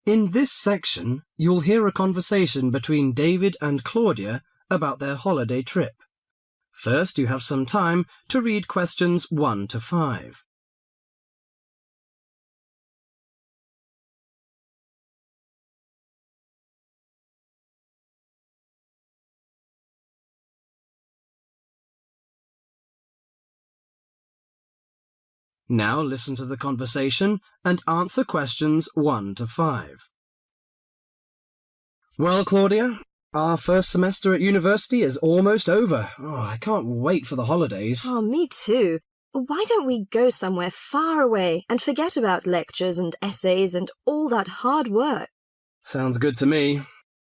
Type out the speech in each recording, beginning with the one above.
In this section, you'll hear a conversation between David and Claudia about their holiday trip. First, you have some time to read questions 1 to 5. Now listen to the conversation and answer questions 1 to 5. Well, Claudia, our first semester at university is almost over. I can't wait for the holidays. Oh, me too. Why don't we go somewhere far away and forget about lectures and essays and all that hard work? Sounds good to me.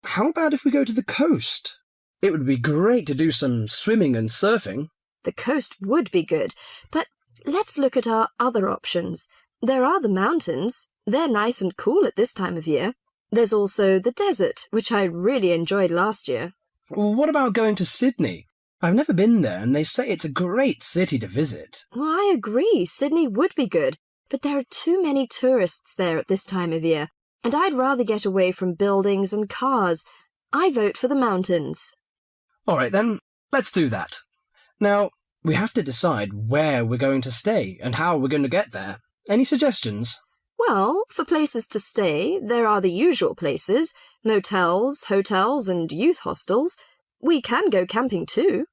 How about if we go to the coast? It would be great to do some swimming and surfing. The coast would be good, but let's look at our other options. There are the mountains. They're nice and cool at this time of year. There's also the desert, which I really enjoyed last year. What about going to Sydney? I've never been there, and they say it's a great city to visit. Well, I agree. Sydney would be good, but there are too many tourists there at this time of year, and I'd rather get away from buildings and cars. I vote for the mountains. All right, then, let's do that. Now, we have to decide where we're going to stay and how we're going to get there. Any suggestions? Well, for places to stay, there are the usual places, motels, hotels, and youth hostels. We can go camping too.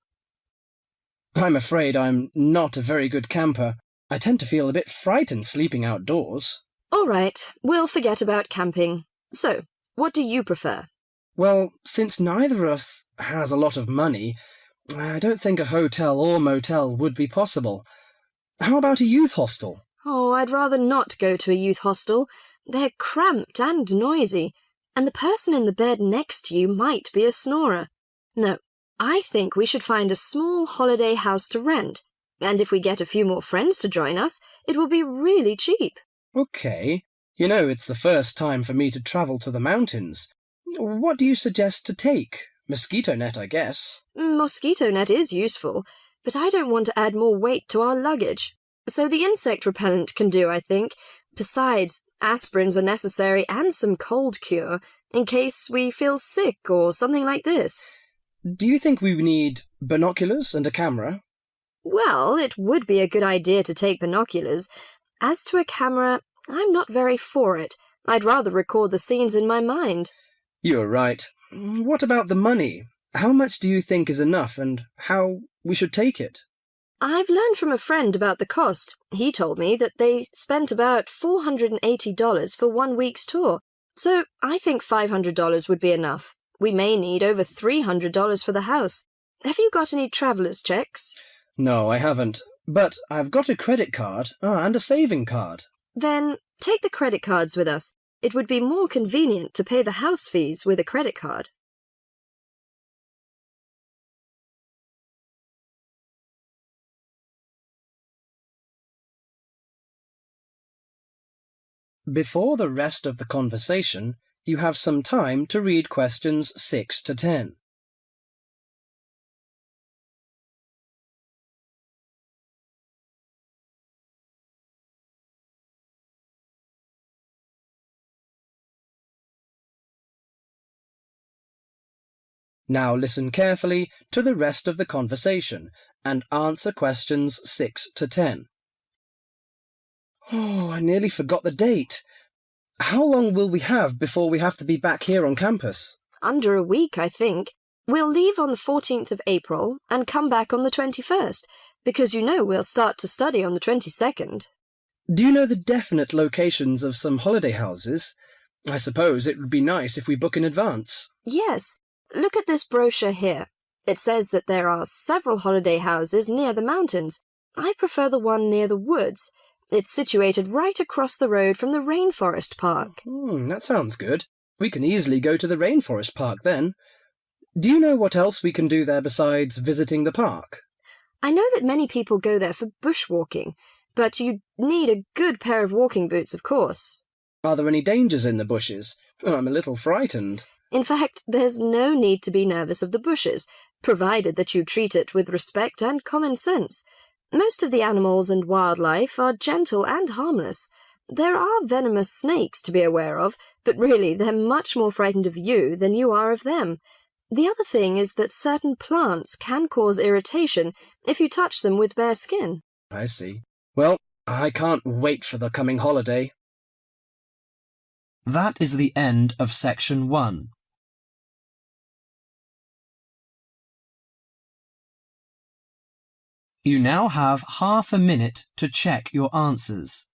I'm afraid I'm not a very good camper. I tend to feel a bit frightened sleeping outdoors. All right, we'll forget about camping. So, what do you prefer? Well, since neither of us has a lot of money, I don't think a hotel or motel would be possible. How about a youth hostel? Oh, I'd rather not go to a youth hostel. They're cramped and noisy, and the person in the bed next to you might be a snorer. No, I think we should find a small holiday house to rent, and if we get a few more friends to join us, it will be really cheap. Okay. You know, it's the first time for me to travel to the mountains. What do you suggest to take? Mosquito net, I guess. Mosquito net is useful, but I don't want to add more weight to our luggage. So the insect repellent can do, I think. Besides, aspirins are necessary and some cold cure, in case we feel sick or something like this. Do you think we need binoculars and a camera? Well, it would be a good idea to take binoculars. As to a camera, I'm not very for it. I'd rather record the scenes in my mind. You're right. What about the money? How much do you think is enough, and how we should take it? I've learned from a friend about the cost. He told me that they spent about $480 for 1 week's tour, so I think $500 would be enough. We may need over $300 for the house. Have you got any traveller's checks? No, I haven't, but I've got a credit card and a saving card. Then take the credit cards with us. It would be more convenient to pay the house fees with a credit card. Before the rest of the conversation, you have some time to read questions 6 to 10. Now listen carefully to the rest of the conversation and answer questions 6 to 10. Oh, I nearly forgot the date. How long will we have before we have to be back here on campus? Under a week, I think. We'll leave on the 14th of April and come back on the 21st, because you know we'll start to study on the 22nd. Do you know the definite locations of some holiday houses? I suppose it would be nice if we book in advance. Yes. Look at this brochure here. It says that there are several holiday houses near the mountains. I prefer the one near the woods. It's situated right across the road from the rainforest park. That sounds good. We can easily go to the rainforest park then. Do you know what else we can do there besides visiting the park? I know that many people go there for bushwalking, but you need a good pair of walking boots, of course. Are there any dangers in the bushes? I'm a little frightened. In fact, there's no need to be nervous of the bushes, provided that you treat it with respect and common sense. Most of the animals and wildlife are gentle and harmless. There are venomous snakes to be aware of, but really they're much more frightened of you than you are of them. The other thing is that certain plants can cause irritation if you touch them with bare skin. I see. Well, I can't wait for the coming holiday. That is the end of section 1. You now have half a minute to check your answers.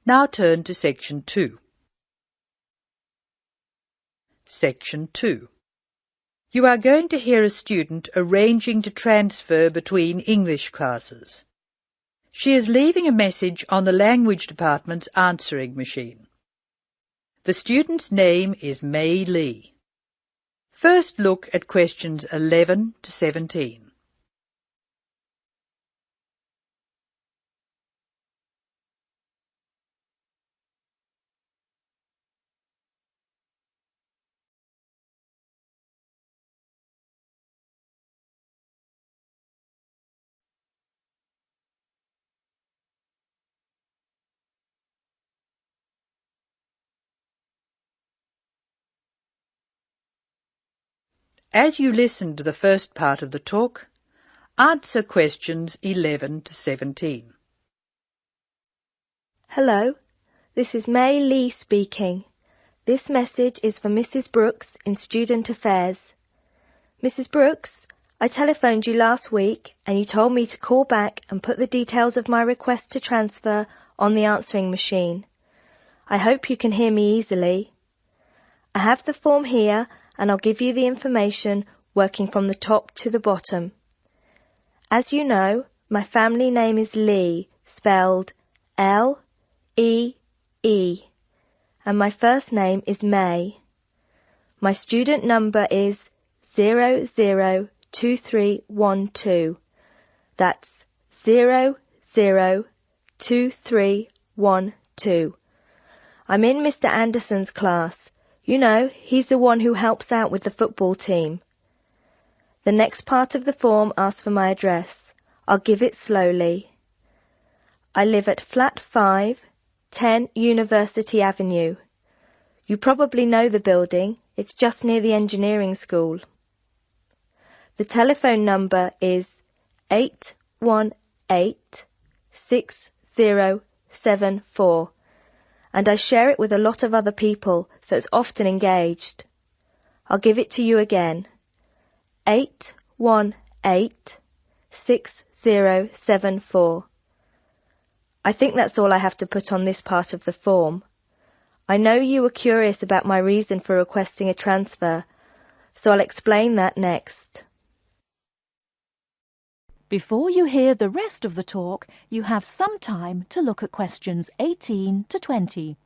Now turn to Section 2. Section 2. You are going to hear a student arranging to transfer between English classes. She is leaving a message on the language department's answering machine. The student's name is Mei Lee. First look at questions 11 to 17. As you listen to the first part of the talk, answer questions 11 to 17. Hello, this is Mei Lee speaking. This message is for Mrs. Brooks in Student Affairs. Mrs. Brooks, I telephoned you last week and you told me to call back and put the details of my request to transfer on the answering machine. I hope you can hear me easily. I have the form here and I'll give you the information working from the top to the bottom. As you know, my family name is Lee, spelled L-E-E, and my first name is May. My student number is 002312. That's 002312. I'm in Mr. Anderson's class. You know, he's the one who helps out with the football team. The next part of the form asks for my address. I'll give it slowly. I live at Flat 5, 10 University Avenue. You probably know the building. It's just near the engineering school. The telephone number is 818-6074. And I share it with a lot of other people, so it's often engaged. I'll give it to you again. 818-6074. I think that's all I have to put on this part of the form. I know you were curious about my reason for requesting a transfer, so I'll explain that next. Before you hear the rest of the talk, you have some time to look at questions 18 to 20.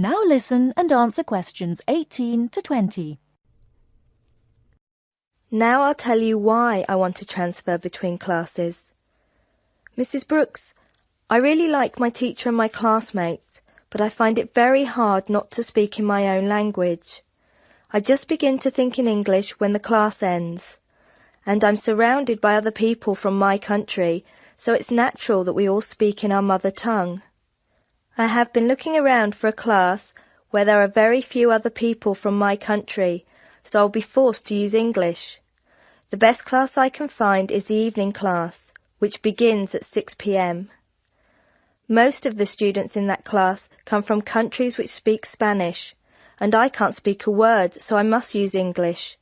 Now listen and answer questions 18 to 20. Now I'll tell you why I want to transfer between classes. Mrs. Brooks, I really like my teacher and my classmates, but I find it very hard not to speak in my own language. I just begin to think in English when the class ends, and I'm surrounded by other people from my country, so it's natural that we all speak in our mother tongue. I have been looking around for a class where there are very few other people from my country, so I'll be forced to use English. The best class I can find is the evening class, which begins at 6 p.m. Most of the students in that class come from countries which speak Spanish, and I can't speak a word, so I must use English.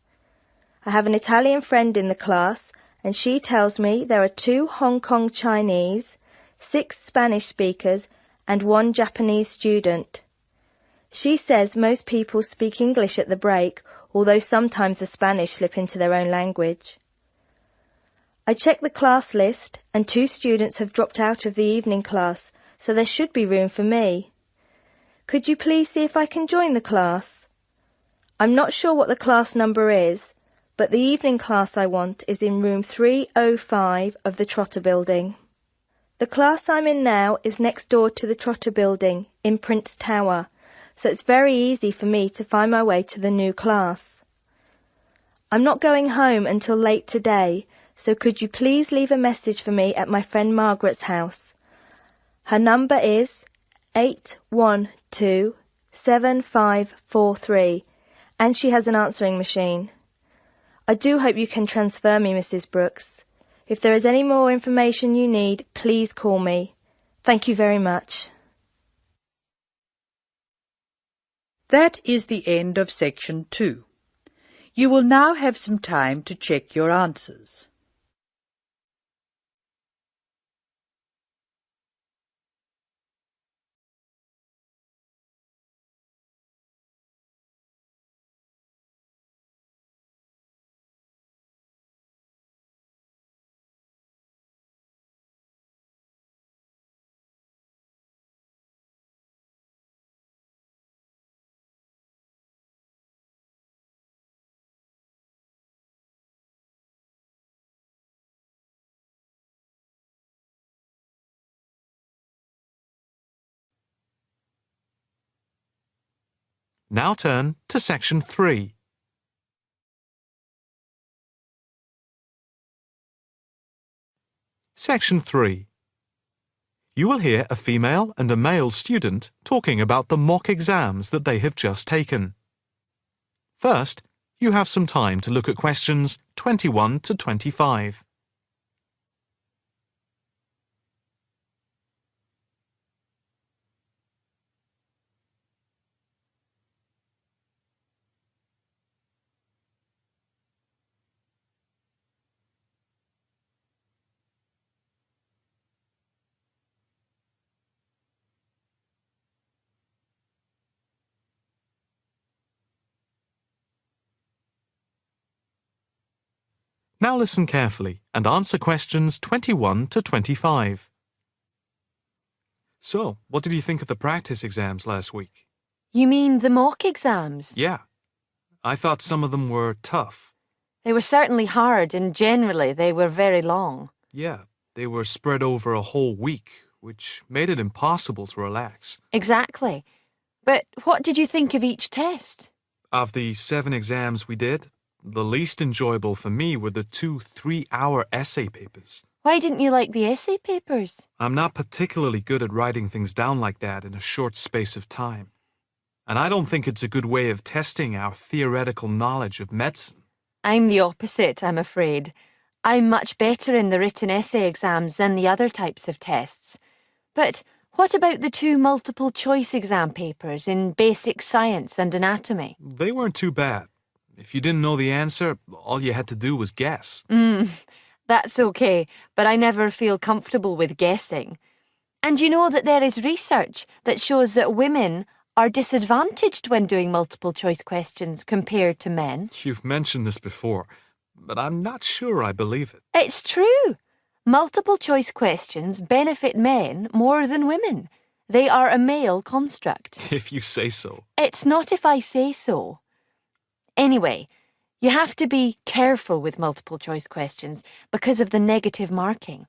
I have an Italian friend in the class, and she tells me there are 2 Hong Kong Chinese, 6 Spanish speakers, and 1 Japanese student. She says most people speak English at the break, although sometimes the Spanish slip into their own language. I checked the class list, and 2 students have dropped out of the evening class, so there should be room for me. Could you please see if I can join the class? I'm not sure what the class number is, but the evening class I want is in room 305 of the Trotter Building. The class I'm in now is next door to the Trotter Building in Prince Tower, so it's very easy for me to find my way to the new class. I'm not going home until late today, so could you please leave a message for me at my friend Margaret's house? Her number is 812-7543, and she has an answering machine. I do hope you can transfer me, Mrs. Brooks. If there is any more information you need, please call me. Thank you very much. That is the end of section 2. You will now have some time to check your answers. Now turn to section 3. Section 3. You will hear a female and a male student talking about the mock exams that they have just taken. First, you have some time to look at questions 21 to 25. Now listen carefully and answer questions 21 to 25. So, what did you think of the practice exams last week? You mean the mock exams? Yeah. I thought some of them were tough. They were certainly hard, and generally they were very long. Yeah, they were spread over a whole week, which made it impossible to relax. Exactly. But what did you think of each test? Of the 7 exams we did, the least enjoyable for me were the 2 3-hour essay papers. Why didn't you like the essay papers? I'm not particularly good at writing things down like that in a short space of time. And I don't think it's a good way of testing our theoretical knowledge of medicine. I'm the opposite, I'm afraid. I'm much better in the written essay exams than the other types of tests. But what about the 2 multiple-choice exam papers in basic science and anatomy? They weren't too bad. If you didn't know the answer, all you had to do was guess. That's okay, but I never feel comfortable with guessing. And you know that there is research that shows that women are disadvantaged when doing multiple-choice questions compared to men. You've mentioned this before, but I'm not sure I believe it. It's true. Multiple-choice questions benefit men more than women. They are a male construct. If you say so. It's not if I say so. Anyway, you have to be careful with multiple-choice questions because of the negative marking.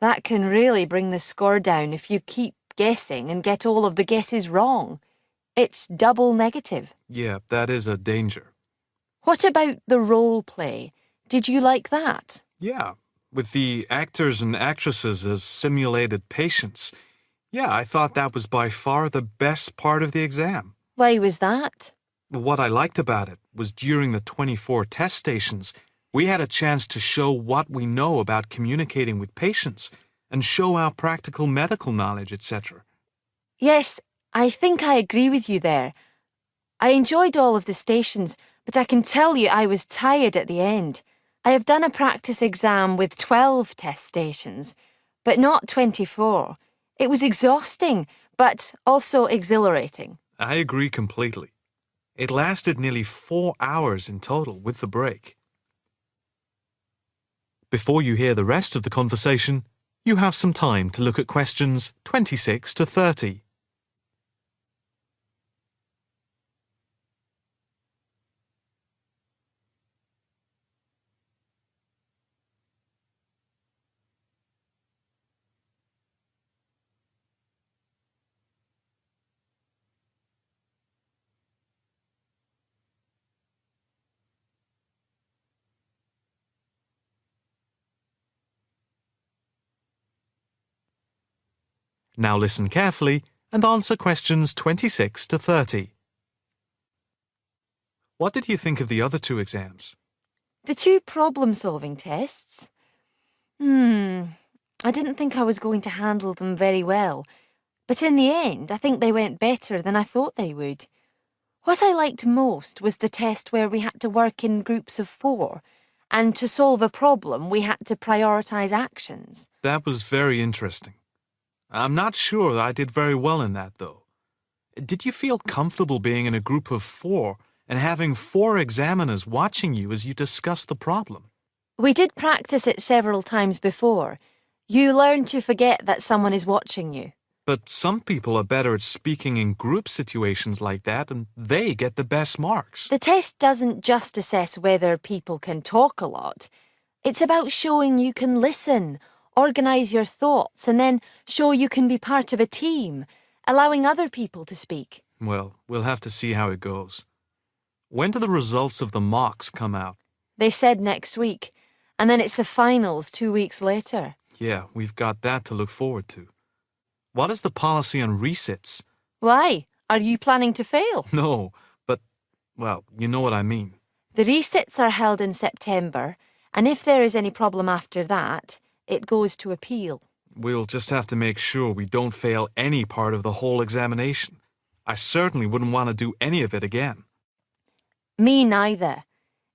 That can really bring the score down if you keep guessing and get all of the guesses wrong. It's double negative. Yeah, that is a danger. What about the role play? Did you like that? Yeah, with the actors and actresses as simulated patients, Yeah, I thought that was by far the best part of the exam. Why was that? What I liked about it was during the 24 test stations, we had a chance to show what we know about communicating with patients and show our practical medical knowledge, etc. Yes, I think I agree with you there. I enjoyed all of the stations, but I can tell you I was tired at the end. I have done a practice exam with 12 test stations, but not 24. It was exhausting, but also exhilarating. I agree completely. It lasted nearly 4 hours in total with the break. Before you hear the rest of the conversation, you have some time to look at questions 26 to 30. Now listen carefully and answer questions 26 to 30. What did you think of the other two exams? The two problem-solving tests? I didn't think I was going to handle them very well, but in the end, I think they went better than I thought they would. What I liked most was the test where we had to work in groups of 4, and to solve a problem, we had to prioritise actions. That was very interesting. I'm not sure that I did very well in that, though. Did you feel comfortable being in a group of 4 and having 4 examiners watching you as you discussed the problem? We did practice it several times before. You learn to forget that someone is watching you. But some people are better at speaking in group situations like that, and they get the best marks. The test doesn't just assess whether people can talk a lot. It's about showing you can listen, organise your thoughts, and then show you can be part of a team, allowing other people to speak. Well, we'll have to see how it goes. When do the results of the mocks come out? They said next week, and then it's the finals 2 weeks later. Yeah, we've got that to look forward to. What is the policy on resits? Why? Are you planning to fail? No, but, well, you know what I mean. The resits are held in September, and if there is any problem after that, it goes to appeal. We'll just have to make sure we don't fail any part of the whole examination. I certainly wouldn't want to do any of it again. Me neither.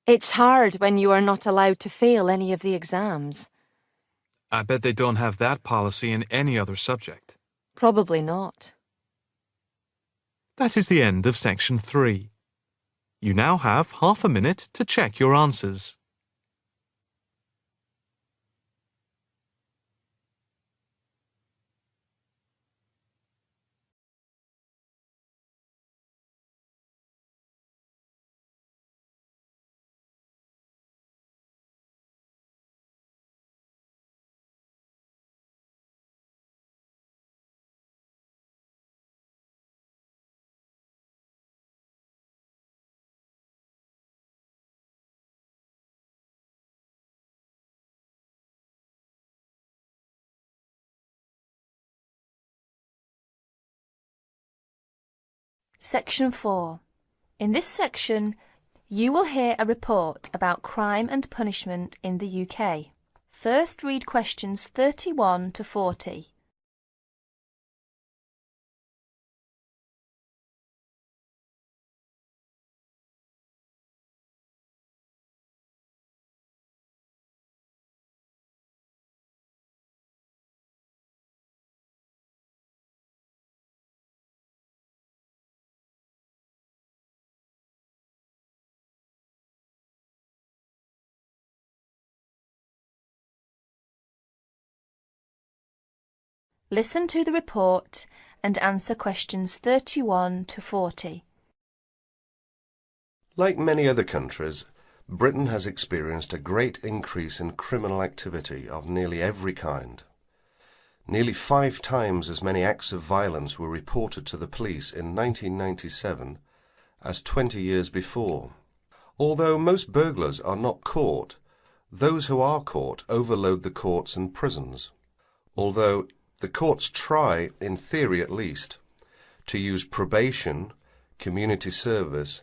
It's hard when you are not allowed to fail any of the exams. I bet they don't have that policy in any other subject. Probably not. That is the end of section 3. You now have half a minute to check your answers. Section 4. In this section, you will hear a report about crime and punishment in the UK. First, read questions 31 to 40. Listen to the report and answer questions 31 to 40. Like many other countries, Britain has experienced a great increase in criminal activity of nearly every kind. Nearly 5 times as many acts of violence were reported to the police in 1997 as 20 years before. Although most burglars are not caught, those who are caught overload the courts and prisons. Although The courts try, in theory at least, to use probation, community service,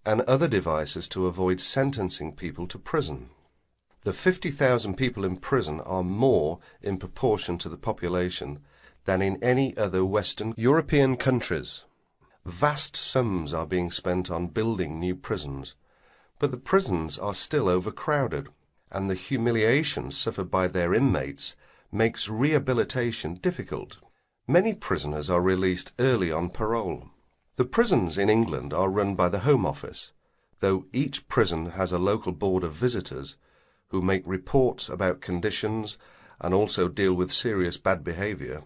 and other devices to avoid sentencing people to prison. The 50,000 people in prison are more in proportion to the population than in any other Western European countries. Vast sums are being spent on building new prisons, but the prisons are still overcrowded, and the humiliation suffered by their inmates makes rehabilitation difficult. Many prisoners are released early on parole. The prisons in England are run by the Home Office, though each prison has a local board of visitors who make reports about conditions and also deal with serious bad behaviour.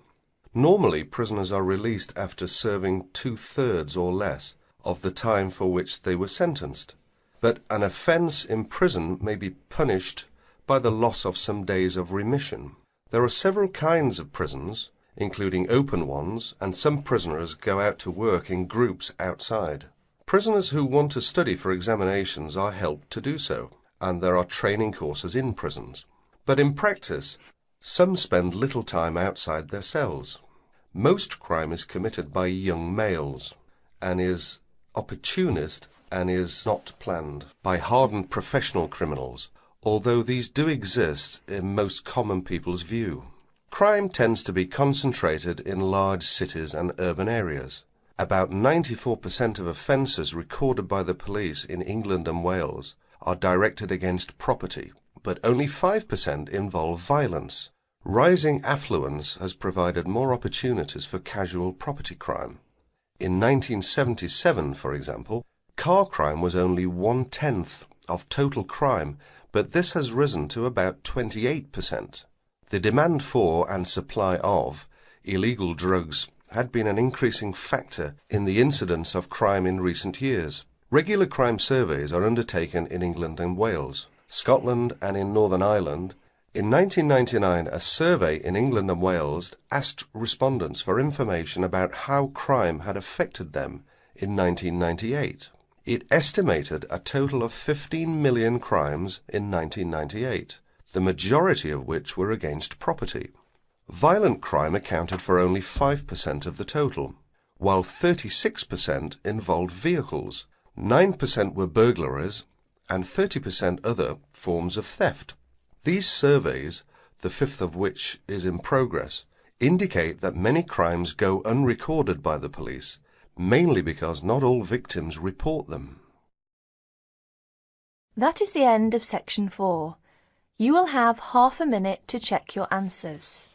Normally, prisoners are released after serving 2/3 or less of the time for which they were sentenced. But an offence in prison may be punished by the loss of some days of remission. There are several kinds of prisons, including open ones, and some prisoners go out to work in groups outside. Prisoners who want to study for examinations are helped to do so, and there are training courses in prisons. But in practice, some spend little time outside their cells. Most crime is committed by young males, and is opportunist and is not planned by hardened professional criminals, although these do exist in most common people's view. Crime tends to be concentrated in large cities and urban areas. About 94% of offences recorded by the police in England and Wales are directed against property, but only 5% involve violence. Rising affluence has provided more opportunities for casual property crime. In 1977, for example, car crime was only 1/10 of total crime, but this has risen to about 28%. The demand for and supply of illegal drugs had been an increasing factor in the incidence of crime in recent years. Regular crime surveys are undertaken in England and Wales, Scotland and in Northern Ireland. In 1999, a survey in England and Wales asked respondents for information about how crime had affected them in 1998. It estimated a total of 15 million crimes in 1998, the majority of which were against property. Violent crime accounted for only 5% of the total, while 36% involved vehicles, 9% were burglaries, and 30% other forms of theft. These surveys, the fifth of which is in progress, indicate that many crimes go unrecorded by the police, mainly because not all victims report them. That is the end of section 4. You will have half a minute to check your answers.